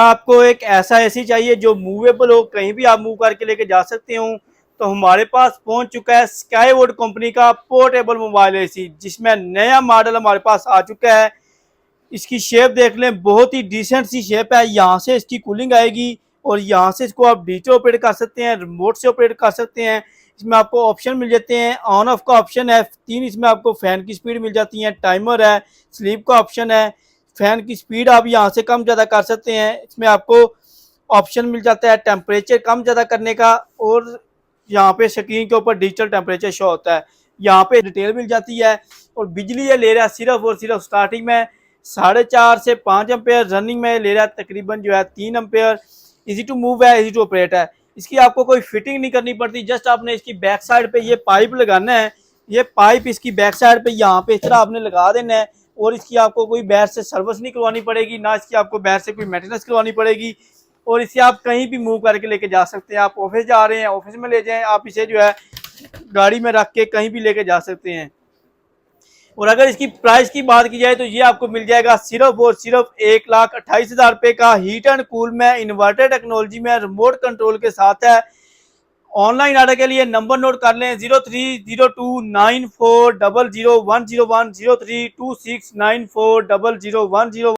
आपको एक ऐसा एसी चाहिए जो मूवेबल हो, कहीं भी आप मूव करके लेके जा सकते हो, तो हमारे पास पहुंच चुका है स्काईवुड कंपनी का पोर्टेबल मोबाइल एसी, जिसमें नया मॉडल हमारे पास आ चुका है। इसकी शेप देख लें, बहुत ही डिसेंट सी शेप है। यहाँ से इसकी कूलिंग आएगी और यहाँ से इसको आप डिजिटल ऑपरेट कर सकते हैं, रिमोट से ऑपरेट कर सकते हैं। इसमें आपको ऑप्शन मिल जाते हैं, ऑन ऑफ का ऑप्शन है 3, इसमें आपको फैन की स्पीड मिल जाती है, टाइमर है, स्लीप का ऑप्शन है, फैन की स्पीड आप यहाँ से कम ज़्यादा कर सकते हैं। इसमें आपको ऑप्शन मिल जाता है टेम्परेचर कम ज़्यादा करने का, और यहाँ पे स्क्रीन के ऊपर डिजिटल टेम्परेचर शो होता है। यहाँ पे डिटेल मिल जाती है। और बिजली ये ले रहा है सिर्फ और सिर्फ स्टार्टिंग में 4.5 से 5 एम्पेयर, रनिंग में ले रहा है तकरीबन जो है 3 एम्पेयर। इजी टू मूव है, इजी टू ऑपरेट है। इसकी आपको कोई फिटिंग नहीं करनी पड़ती, जस्ट आपने इसकी बैक साइड पे ये पाइप लगाना है। ये पाइप इसकी बैक साइड पे यहाँ पे इस तरह आपने लगा देना है, और इसकी आपको कोई बाहर से सर्विस नहीं करवानी पड़ेगी, ना इसकी आपको बाहर से कोई मेंटेनेंस करवानी पड़ेगी। और इसे आप कहीं भी मूव करके लेके जा सकते हैं। आप ऑफिस जा रहे हैं, ऑफिस में ले जाएं, आप इसे जो है गाड़ी में रख के कहीं भी लेके जा सकते हैं। और अगर इसकी प्राइस की बात की जाए तो ये आपको मिल जाएगा सिर्फ और सिर्फ 1,28,000 रुपये का, हीट एंड कूल में, इन्वर्टर टेक्नोलॉजी में, रिमोट कंट्रोल के साथ है। ऑनलाइन ऑर्डर के लिए नंबर नोट कर लें 030294001001, 032694001001।